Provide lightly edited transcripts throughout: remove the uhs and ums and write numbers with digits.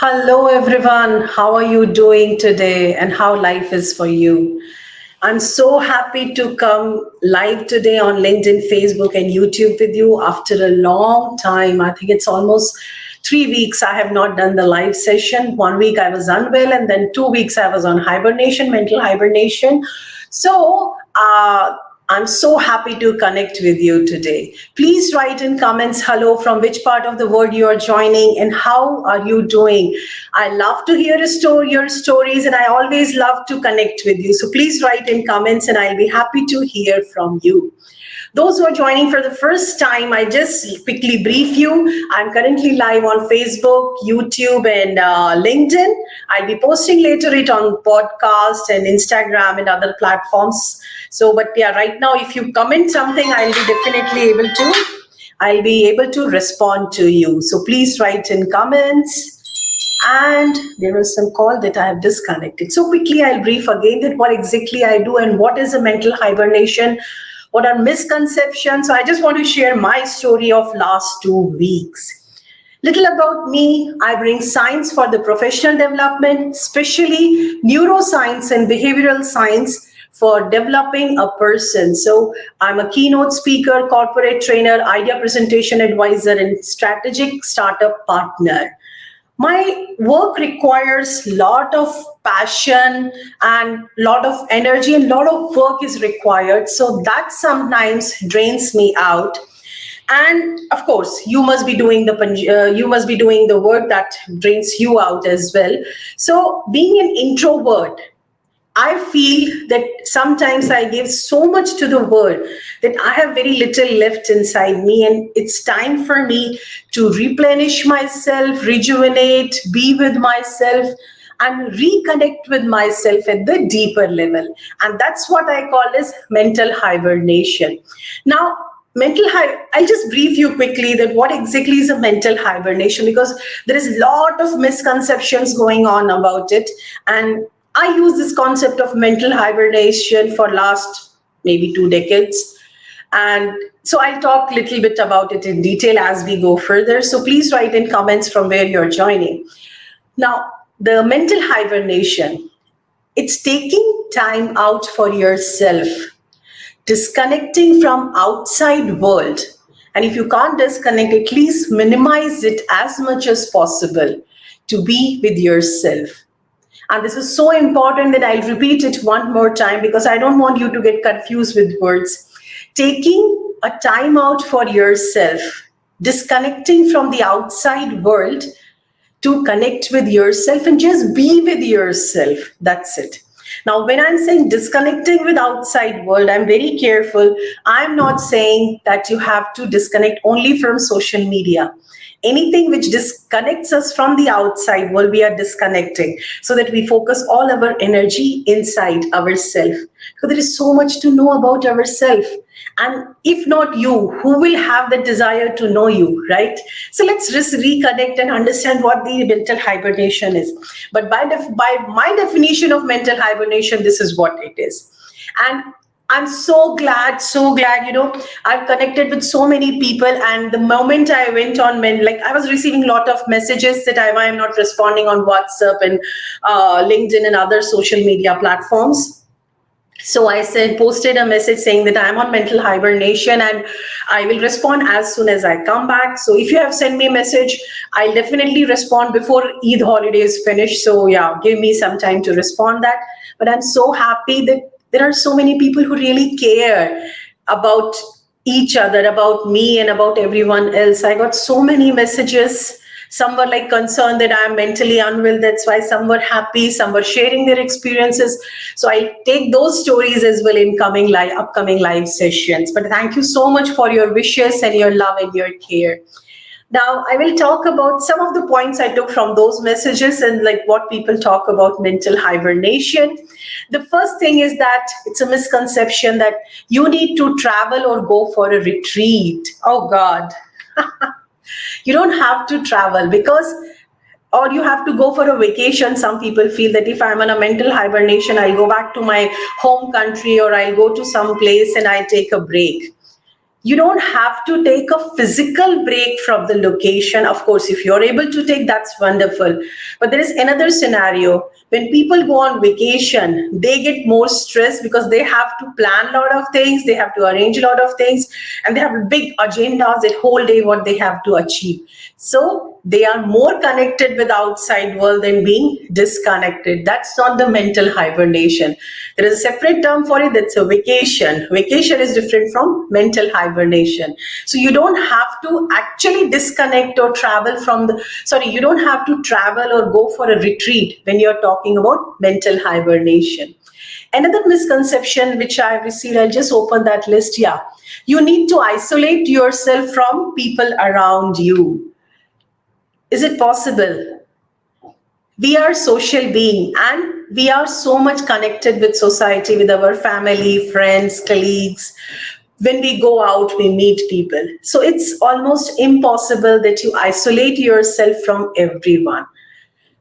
Hello, everyone. How are you doing today and how life is for you? I'm so happy to come live today on LinkedIn, Facebook, and YouTube with you after a long time. I think it's almost 3 weeks I have not done the live session. 1 week I was unwell, and then 2 weeks I was on hibernation, mental hibernation. So, I'm so happy to connect with you today. Please write in comments hello from which part of the world you are joining and how are you doing. I love to hear your stories, and I always love to connect with you. So please write in comments and I'll be happy to hear from you. Those who are joining for the first time, I just quickly brief you. I'm currently live on Facebook, YouTube, and LinkedIn. I'll be posting later it on podcast and Instagram and other platforms. So, but yeah, right now, if you comment something, I'll be able to respond to you. So please write in comments. And there was some call that I have disconnected. So quickly, I'll brief again that what exactly I do and what is a mental hibernation, what are misconceptions. So I just want to share my story of last 2 weeks. Little about me, I bring science for the professional development, especially neuroscience and behavioral science for developing a person. So I'm a keynote speaker, corporate trainer, idea presentation advisor, and strategic startup partner. My work requires lot of passion and lot of energy, and lot of work is required, so that sometimes drains me out. And of course you must be doing the work that drains you out as well. So being an introvert, I feel that sometimes I give so much to the world that I have very little left inside me, and it's time for me to replenish myself, rejuvenate, be with myself, and reconnect with myself at the deeper level. And that's what I call as mental hibernation. Now, I'll just brief you quickly that what exactly is a mental hibernation, because there is a lot of misconceptions going on about it. And I use this concept of mental hibernation for last maybe 2 decades. And so I'll talk a little bit about it in detail as we go further. So please write in comments from where you're joining. Now, the mental hibernation, it's taking time out for yourself, disconnecting from outside world. And if you can't disconnect, at least minimize it as much as possible to be with yourself. And this is so important that I'll repeat it one more time because I don't want you to get confused with words. Taking a time out for yourself, disconnecting from the outside world to connect with yourself and just be with yourself. That's it. Now, when I'm saying disconnecting with outside world, I'm very careful. I'm not saying that you have to disconnect only from social media. Anything which disconnects us from the outside world, we are disconnecting so that we focus all our energy inside ourselves. So there is so much to know about ourselves. And if not you, who will have the desire to know you, right? So let's just reconnect and understand what the mental hibernation is. But by my definition of mental hibernation, this is what it is. And I'm so glad, I've connected with so many people. And the moment I went on, I was receiving a lot of messages that I am not responding on WhatsApp and LinkedIn and other social media platforms. So I posted a message saying that I'm on mental hibernation and I will respond as soon as I come back. So if you have sent me a message, I'll definitely respond before Eid holidays finish. So yeah, give me some time to respond that. But I'm so happy that there are so many people who really care about each other, about me and about everyone else. I got so many messages. Some were like concerned that I'm mentally unwell. That's why some were happy. Some were sharing their experiences. So I take those stories as well in upcoming live sessions. But thank you so much for your wishes and your love and your care. Now, I will talk about some of the points I took from those messages and like what people talk about mental hibernation. The first thing is that it's a misconception that you need to travel or go for a retreat. Oh God. You don't have to travel or you have to go for a vacation. Some people feel that if I'm on a mental hibernation, I'll go back to my home country or I'll go to some place and I'll take a break. You don't have to take a physical break from the location. Of course, if you're able to take, that's wonderful. But there is another scenario. When people go on vacation, they get more stressed because they have to plan a lot of things, they have to arrange a lot of things, and they have big agendas that whole day what they have to achieve. So they are more connected with outside world than being disconnected. That's not the mental hibernation. There is a separate term for it. That's a vacation. Vacation is different from mental hibernation. So you don't have to actually disconnect or travel from the, sorry, you don't have to travel or go for a retreat when you're talking about mental hibernation. Another misconception which I've received, I'll just open that list. Yeah. You need to isolate yourself from people around you. Is it possible? We are social being and we are so much connected with society, with our family, friends, colleagues. When we go out, we meet people. So it's almost impossible that you isolate yourself from everyone.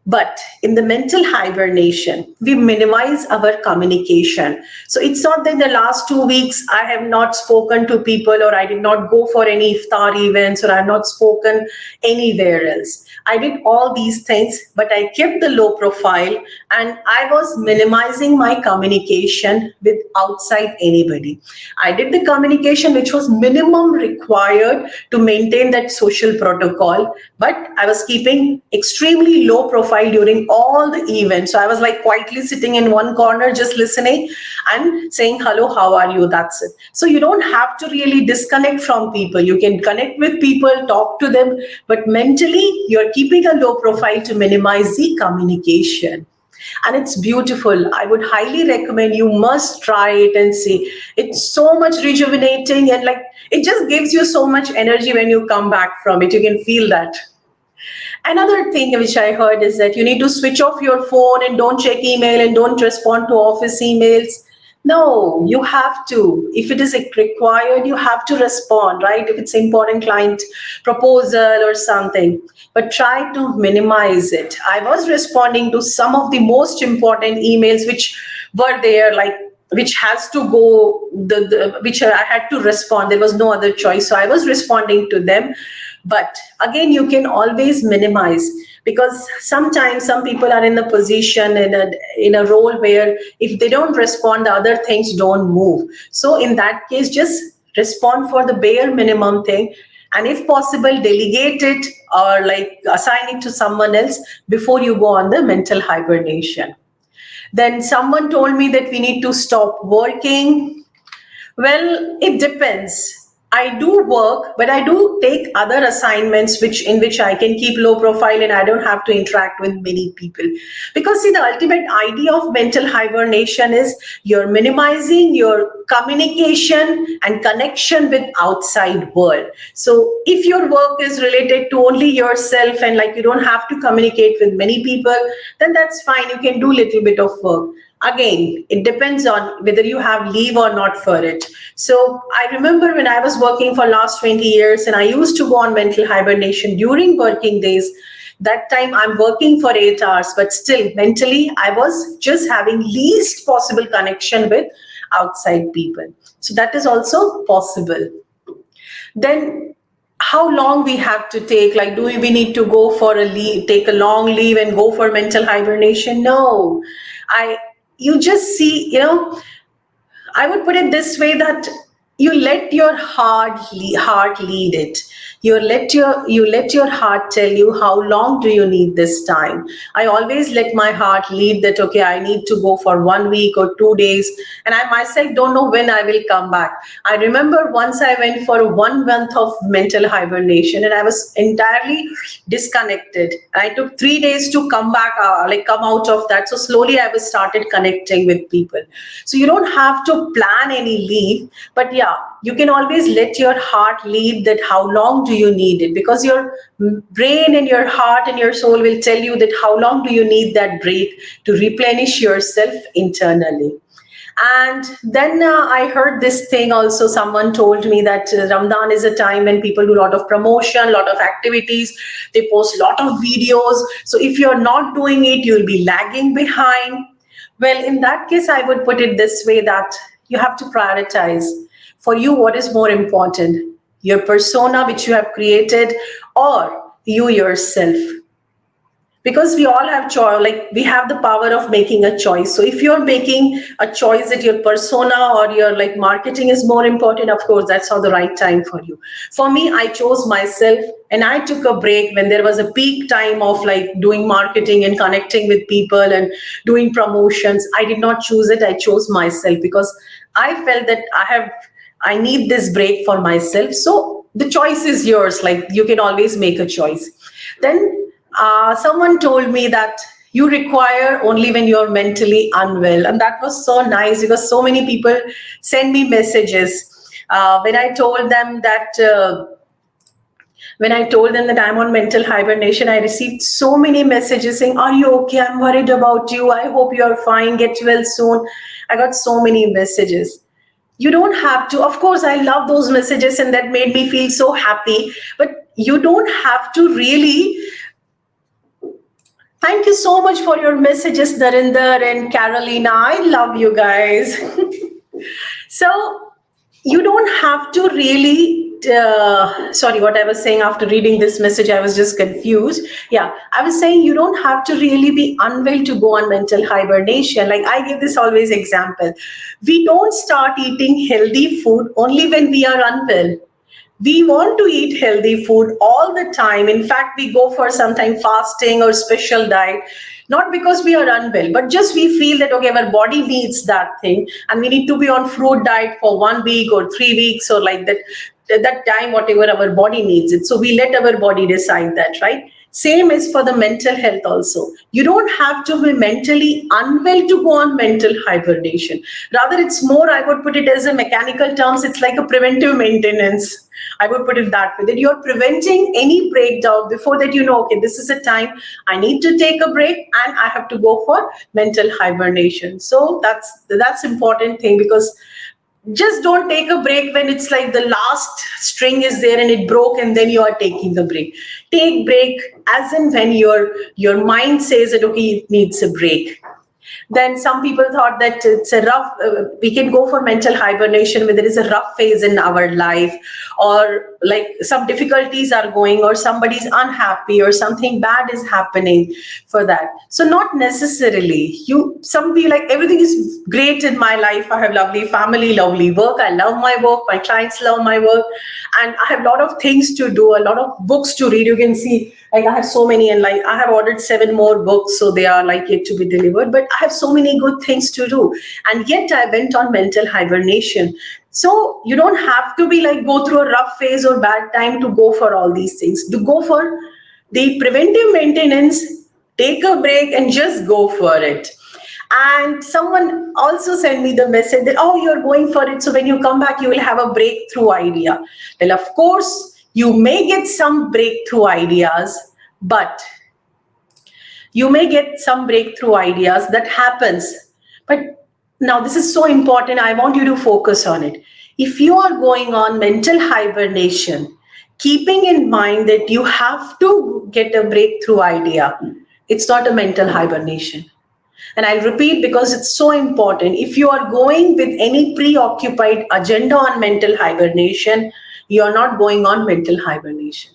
But in the mental hibernation, we minimize our communication. So it's not that in the last 2 weeks, I have not spoken to people, or I did not go for any iftar events, or I have not spoken anywhere else. I did all these things, but I kept the low profile and I was minimizing my communication with outside anybody. I did the communication which was minimum required to maintain that social protocol, but I was keeping extremely low profile during all the events. So I was like quietly sitting in one corner, just listening and saying, hello, how are you? That's it. So you don't have to really disconnect from people. You can connect with people, talk to them, but mentally you're keeping a low profile to minimize the communication. And it's beautiful. I would highly recommend, you must try it and see. It's so much rejuvenating, and like it just gives you so much energy when you come back from it. You can feel that. Another thing which I heard is that you need to switch off your phone and don't check email and don't respond to office emails. No, you have to. If it is required, you have to respond, right? If it's an important client proposal or something, but try to minimize it. I was responding to some of the most important emails which were there, like which has to go, which I had to respond. There was no other choice. So I was responding to them. But again, you can always minimize, because sometimes some people are in the position in a role where if they don't respond, the other things don't move. So in that case, just respond for the bare minimum thing. And if possible, delegate it or like assign it to someone else before you go on the mental hibernation. Then someone told me that we need to stop working. Well, it depends. I do work, but I do take other assignments in which I can keep low profile and I don't have to interact with many people. Because see, the ultimate idea of mental hibernation is you're minimizing your communication and connection with outside world. So if your work is related to only yourself and like you don't have to communicate with many people, then that's fine. You can do a little bit of work. Again, it depends on whether you have leave or not for it. So I remember when I was working for last 20 years and I used to go on mental hibernation during working days. That time I'm working for 8 hours, but still mentally I was just having least possible connection with outside people. So that is also possible. Then how long we have to take, like do we need to go for a leave, take a long leave and go for mental hibernation? No, you just see, I would put it this way, that you let your heart lead it. You let your heart tell you how long do you need this time. I always let my heart lead that, okay, I need to go for 1 week or 2 days, and I myself don't know when I will come back. I remember once I went for 1 month of mental hibernation and I was entirely disconnected. I took 3 days to come back, come out of that. So slowly I was started connecting with people. So you don't have to plan any leave, but yeah, you can always let your heart lead that how long do you need it, because your brain and your heart and your soul will tell you that how long do you need that break to replenish yourself internally. And then I heard this thing also, someone told me that Ramadan is a time when people do a lot of promotion, a lot of activities, they post a lot of videos. So if you're not doing it, you'll be lagging behind. Well, in that case, I would put it this way, that you have to prioritize. For you, what is more important? Your persona which you have created, or you yourself? Because we all have choice, like we have the power of making a choice. So if you're making a choice that your persona or your like marketing is more important, of course that's not the right time for you. For me, I chose myself, and I took a break when there was a peak time of like doing marketing and connecting with people and doing promotions. I did not choose it, I chose myself, because I felt that I need this break for myself. So the choice is yours, like you can always make a choice. Then someone told me that you require only when you're mentally unwell. And that was so nice, because so many people send me messages. When I told them that when I told them that I'm on mental hibernation, I received so many messages saying, "Are you okay? I'm worried about you. I hope you're fine. Get well soon." I got so many messages. You don't have to, of course, I love those messages and that made me feel so happy, but you don't have to really. Thank you so much for your messages, Narinder and Carolina. I love you guys. So you don't have to really. Sorry, what I was saying after reading this message, I was just confused. Yeah, I was saying you don't have to really be unwell to go on mental hibernation. Like I give this always example. We don't start eating healthy food only when we are unwell. We want to eat healthy food all the time. In fact, we go for sometime fasting or special diet, not because we are unwell, but just we feel that, okay, our body needs that thing and we need to be on fruit diet for 1 week or 3 weeks or like that, that time, whatever our body needs it. So we let our body decide that, right? Same is for the mental health also. You don't have to be mentally unwell to go on mental hibernation. Rather, it's more, I would put it as a mechanical terms, it's like a preventive maintenance. I would put it that way, that you're preventing any breakdown before that, okay, this is a time I need to take a break and I have to go for mental hibernation. So that's important thing, because just don't take a break when it's like the last string is there and it broke and then you are taking a break. Take break as in when your mind says that, okay, it needs a break. Then some people thought that it's a rough, we can go for mental hibernation when there is a rough phase in our life, or like some difficulties are going, or somebody's unhappy, or something bad is happening for that. So not necessarily. Some be like, everything is great in my life. I have lovely family, lovely work. I love my work. My clients love my work. And I have a lot of things to do, a lot of books to read. You can see, like I have so many, and like I have ordered 7 more books, so they are like yet to be delivered. But I have so many good things to do, and yet I went on mental hibernation. So you don't have to be like go through a rough phase or bad time to go for all these things. To go for the preventive maintenance, take a break and just go for it. And someone also sent me the message that, oh, you're going for it, so when you come back, you will have a breakthrough idea. Well, of course, you may get some breakthrough ideas, but you may get some breakthrough ideas that happens. But now this is so important. I want you to focus on it. If you are going on mental hibernation, keeping in mind that you have to get a breakthrough idea, it's not a mental hibernation. And I'll repeat because it's so important. If you are going with any preoccupied agenda on mental hibernation, you're not going on mental hibernation.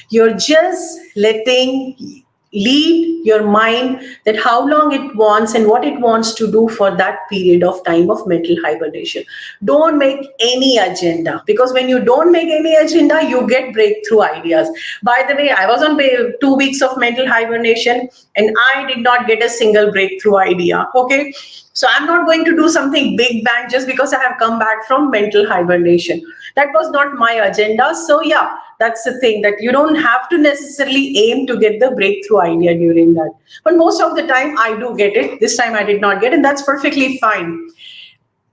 You're just letting lead your mind that how long it wants and what it wants to do for that period of time of mental hibernation. Don't make any agenda, because when you don't make any agenda, you get breakthrough ideas. By the way, I was on 2 weeks of mental hibernation and I did not get a single breakthrough idea. Okay. So I'm not going to do something big bang just because I have come back from mental hibernation. That was not my agenda. So yeah, that's the thing, that you don't have to necessarily aim to get the breakthrough idea during that. But most of the time I do get it. This time I did not get it, and that's perfectly fine.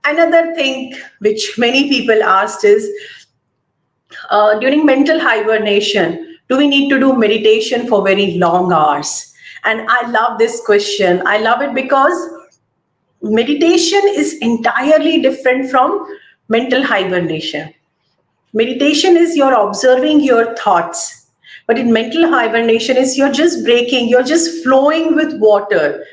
Another thing which many people asked is, during mental hibernation, do we need to do meditation for very long hours? And I love this question. I love it because meditation is entirely different from mental hibernation. Meditation is you're observing your thoughts, but in mental hibernation is you're just breaking, you're just flowing with water.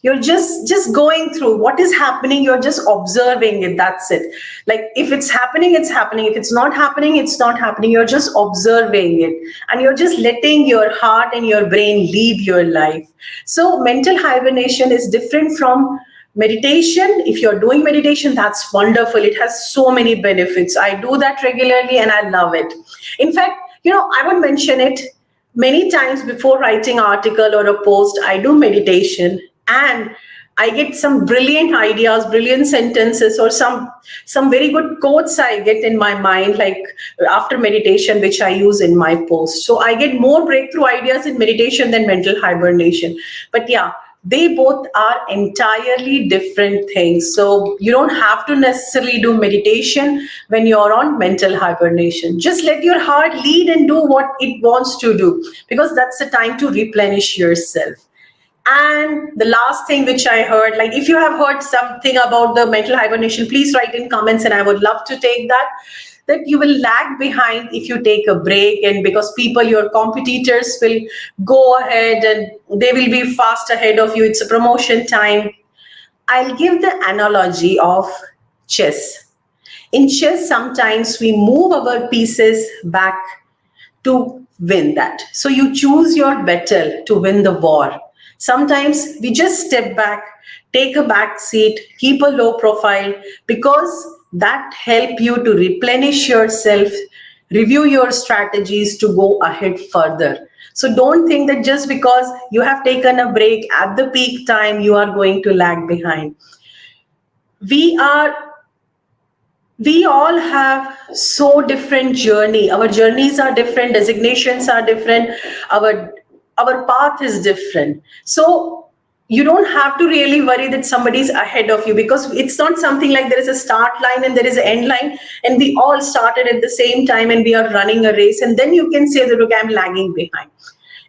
You're just going through what is happening. You're just observing it. That's it. Like if it's happening, it's happening. If it's not happening, it's not happening. You're just observing it, and you're just letting your heart and your brain lead your life. So mental hibernation is different from meditation. If you're doing meditation, that's wonderful. It has so many benefits. I do that regularly and I love it. In fact, I would mention it many times before writing article or a post. I do meditation, and I get some brilliant ideas, brilliant sentences, or some very good quotes I get in my mind, like after meditation, which I use in my post. So I get more breakthrough ideas in meditation than mental hibernation. But yeah, they both are entirely different things. So you don't have to necessarily do meditation when you're on mental hibernation. Just let your heart lead and do what it wants to do, because that's the time to replenish yourself. And the last thing which I heard, like if you have heard something about the mental hibernation, please write in comments and I would love to take that you will lag behind if you take a break, and because people, your competitors will go ahead and they will be fast ahead of you. It's a promotion time. I'll give the analogy of chess. In chess, sometimes we move our pieces back to win that. So you choose your battle to win the war. Sometimes we just step back, take a back seat, keep a low profile, because that help you to replenish yourself, review your strategies to go ahead further. So don't think that just because you have taken a break at the peak time, you are going to lag behind. We are we all have so different journey. Our journeys are different, designations are different, our path is different. So you don't have to really worry that somebody's ahead of you, because it's not something like there is a start line and there is an end line and we all started at the same time and we are running a race, and then you can say that, okay, I'm lagging behind.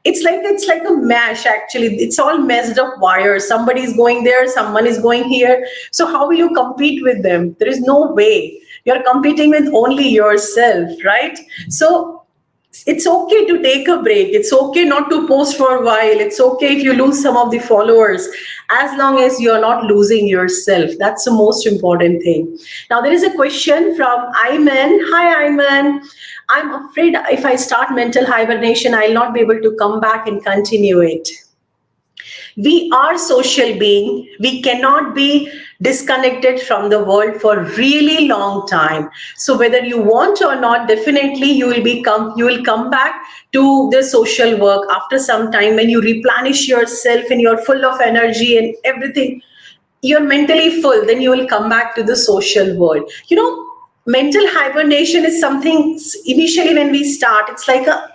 It's like a mash. Actually, it's all messed up wires. Somebody is going there, someone is going here. So how will you compete with them? There is no way. You're competing with only yourself, right? So it's okay to take a break. It's okay not to post for a while. It's okay if you lose some of the followers, as long as you're not losing yourself. That's the most important thing. Now, there is a question from Ayman. Hi, Ayman. I'm afraid if I start mental hibernation, I'll not be able to come back and continue it. We are social being. We cannot be disconnected from the world for really long time. So whether you want or not, definitely you will come back to the social work after some time, when you replenish yourself and you're full of energy and everything. You're mentally full, then you will come back to the social world. Mental hibernation is something, initially when we start, it's like a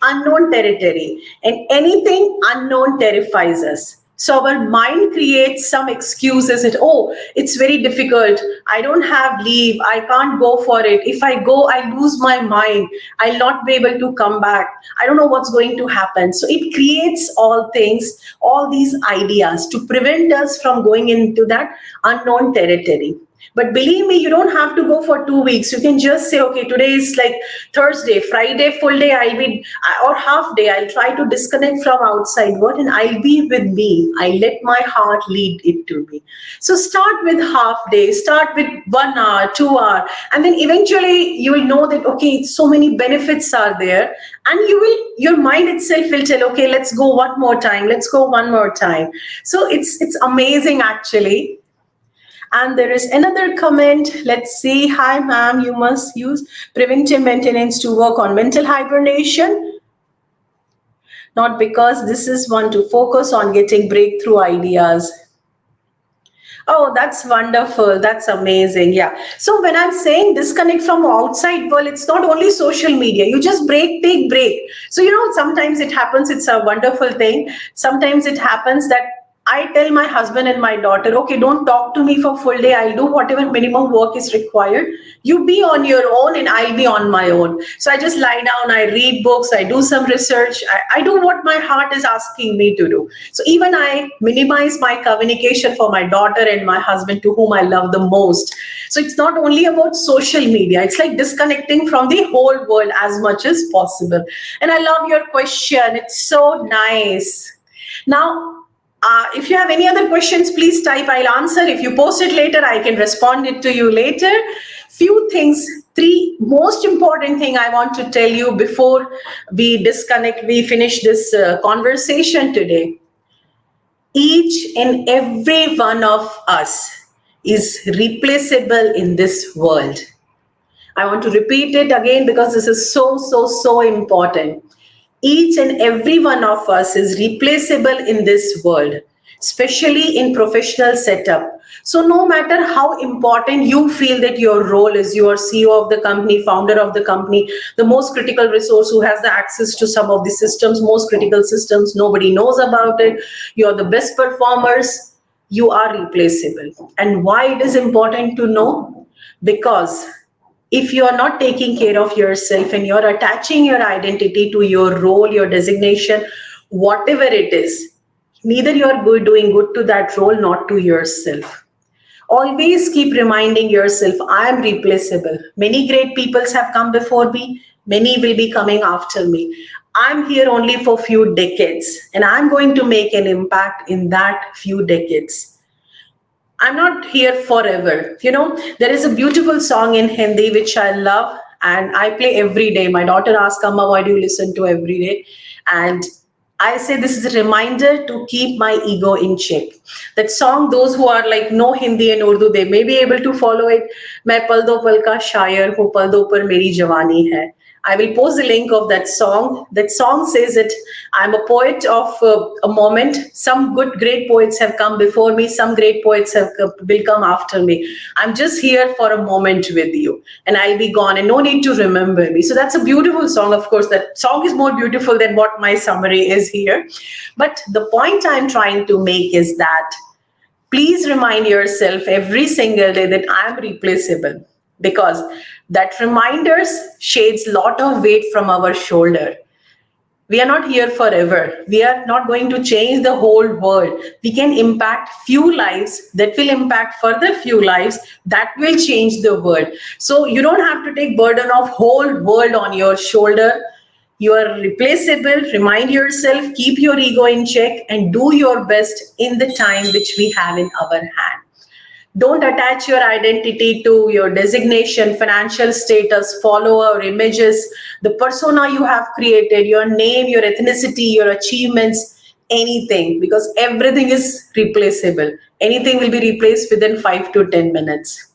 unknown territory, and anything unknown terrifies us. So our mind creates some excuses that, oh, it's very difficult, I don't have leave, I can't go for it, if I go I lose my mind, I'll not be able to come back, I don't know what's going to happen. So it creates all these ideas to prevent us from going into that unknown territory. But believe me, you don't have to go for 2 weeks. You can just say, okay, today is like Thursday, Friday, full day, or half day, I'll try to disconnect from outside world and I'll be with me. I let my heart lead it to me. So start with half day, start with 1 hour, 2 hour, and then eventually you will know that, okay, so many benefits are there. And your mind itself will tell, okay, let's go one more time. Let's go one more time. So it's amazing actually. And there is another comment. Let's see. Hi, ma'am. You must use preventive maintenance to work on mental hibernation. Not because this is one to focus on getting breakthrough ideas. Oh, that's wonderful. That's amazing. Yeah. So when I'm saying disconnect from outside world, it's not only social media. You just take break. So, sometimes it happens. It's a wonderful thing. Sometimes it happens that I tell my husband and my daughter, okay, don't talk to me for full day. I'll do whatever minimum work is required. You be on your own and I'll be on my own. So I just lie down, I read books, I do some research. I do what my heart is asking me to do. So even I minimize my communication for my daughter and my husband, to whom I love the most. So it's not only about social media. It's like disconnecting from the whole world as much as possible. And I love your question. It's so nice. Now, If you have any other questions, please type. I'll answer. If you post it later, I can respond it to you later. Few things, three most important thing I want to tell you before we disconnect, we finish this conversation today. Each and every one of us is replaceable in this world. I want to repeat it again because this is so, so, so important. Each and every one of us is replaceable in this world, especially in professional setup. So no matter how important you feel that your role is, you are CEO of the company, founder of the company, the most critical resource who has the access to some of the systems, most critical systems, nobody knows about it. You're the best performers, you are replaceable. And why it is important to know? Because if you are not taking care of yourself and you're attaching your identity to your role, your designation, whatever it is, neither you are doing good to that role, not to yourself. Always keep reminding yourself, I am replaceable. Many great peoples have come before me. Many will be coming after me. I'm here only for few decades and I'm going to make an impact in that few decades. I'm not here forever. There is a beautiful song in Hindi which I love and I play every day. My daughter asks, Amma, why do you listen to every day? And I say this is a reminder to keep my ego in check. That song, those who are like no Hindi and Urdu, they may be able to follow it. मैं पल दो पल का शायर हूँ, पल दो पर मेरी जवानी है. I will post the link of that song. That song says that I'm a poet of a moment. Some good, great poets have come before me. Some great poets will come after me. I'm just here for a moment with you and I'll be gone and no need to remember me. So that's a beautiful song. Of course, that song is more beautiful than what my summary is here. But the point I'm trying to make is that please remind yourself every single day that I am replaceable, because that reminders shades lot of weight from our shoulder. We are not here forever. We are not going to change the whole world. We can impact few lives that will impact further few lives that will change the world. So you don't have to take burden of whole world on your shoulder. You are replaceable. Remind yourself, keep your ego in check and do your best in the time which we have in our hand. Don't attach your identity to your designation, financial status, follower, images, the persona you have created, your name, your ethnicity, your achievements, anything, because everything is replaceable. Anything will be replaced within 5 to 10 minutes.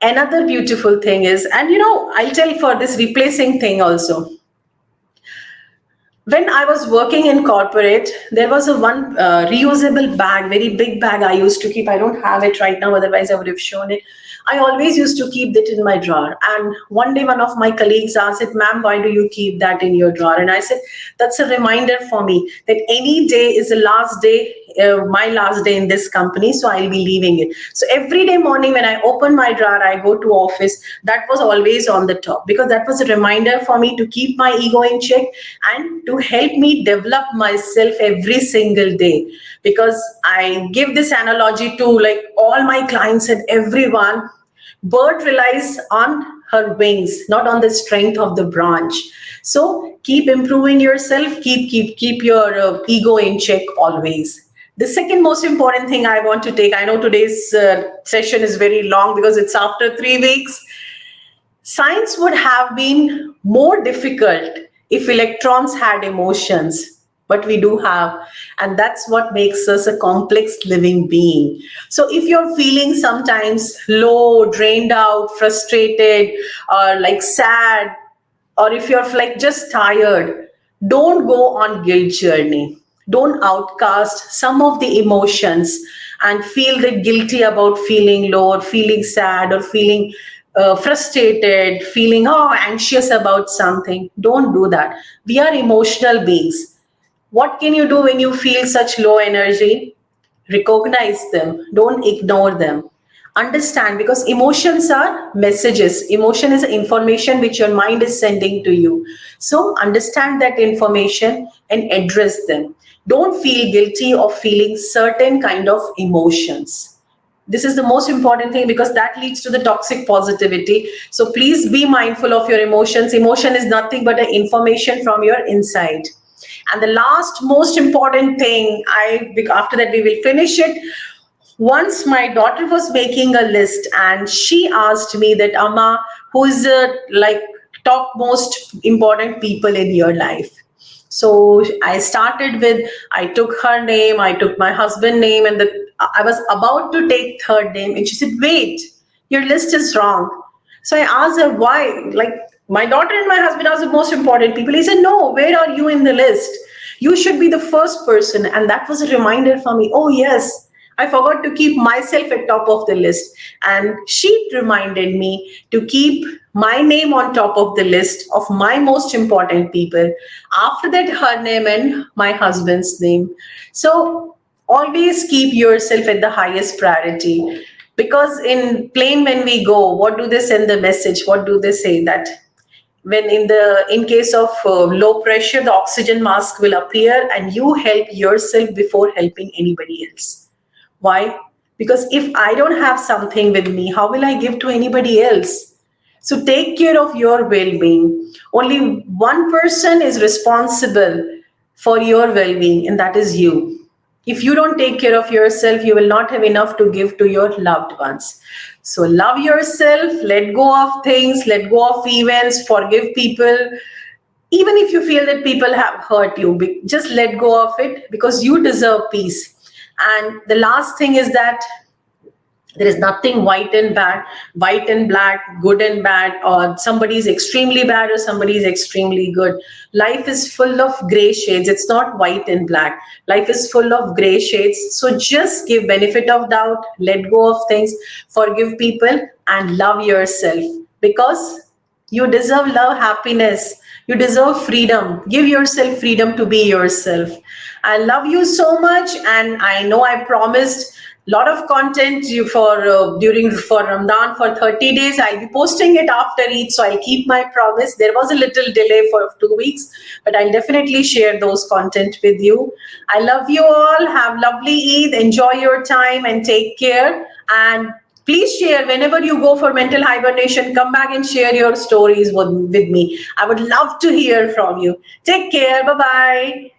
Another beautiful thing is, and I'll tell for this replacing thing also. When I was working in corporate, there was a one reusable bag, very big bag I used to keep. I don't have it right now, otherwise I would have shown it. I always used to keep that in my drawer. And one day one of my colleagues asked it, ma'am, why do you keep that in your drawer? And I said, that's a reminder for me that any day is the last day, my last day in this company, so I'll be leaving it. So every day morning when I open my drawer, I go to office, that was always on the top, because that was a reminder for me to keep my ego in check and to help me develop myself every single day. Because I give this analogy to like all my clients and everyone. Bird relies on her wings, not on the strength of the branch. So keep improving yourself, keep your ego in check always. The second most important thing I want to take, I know today's session is very long because it's after 3 weeks. Science would have been more difficult if electrons had emotions, but we do have, and that's what makes us a complex living being. So if you're feeling sometimes low, drained out, frustrated, or like sad, or if you're like just tired, don't go on guilt journey. Don't outcast some of the emotions and feel the guilty about feeling low or feeling sad or feeling frustrated, feeling anxious about something. Don't do that. We are emotional beings. What can you do when you feel such low energy? Recognize them. Don't ignore them. Understand, because emotions are messages. Emotion is information which your mind is sending to you. So understand that information and address them. Don't feel guilty of feeling certain kind of emotions. This is the most important thing, because that leads to the toxic positivity. So please be mindful of your emotions. Emotion is nothing but an information from your inside. And the last most important thing, after that we will finish it. Once my daughter was making a list and she asked me that, Amma, who is the like top most important people in your life? So I started with, I took her name, I took my husband's name, and I was about to take third name, and she said, "Wait, your list is wrong." So I asked her why. Like, my daughter and my husband are the most important people. He said, "No, where are you in the list? You should be the first person." And that was a reminder for me. Oh yes, I forgot to keep myself at top of the list. And she reminded me to keep my name on top of the list of my most important people. After that, her name and my husband's name. So always keep yourself at the highest priority. Because in plane when we go, what do they send the message? What do they say? That when in case of low pressure, the oxygen mask will appear and you help yourself before helping anybody else. Why? Because if I don't have something with me, how will I give to anybody else? So take care of your well-being. Only one person is responsible for your well-being, and that is you. If you don't take care of yourself, you will not have enough to give to your loved ones. So love yourself, let go of things, let go of events, forgive people. Even if you feel that people have hurt you, just let go of it because you deserve peace. And the last thing is that there is nothing white and bad, white and black, good and bad, or somebody is extremely bad or somebody is extremely good. Life is full of gray shades. It's not white and black. Life is full of gray shades. So just give benefit of doubt, let go of things, forgive people, and love yourself because you deserve love, happiness. You deserve freedom. Give yourself freedom to be yourself. I love you so much, and I know I promised a lot of content during for Ramadan for 30 days. I'll be posting it after Eid, so I'll keep my promise. There was a little delay for 2 weeks, but I'll definitely share those content with you. I love you all. Have lovely Eid. Enjoy your time and take care. And please share whenever you go for mental hibernation. Come back and share your stories with me. I would love to hear from you. Take care. Bye bye.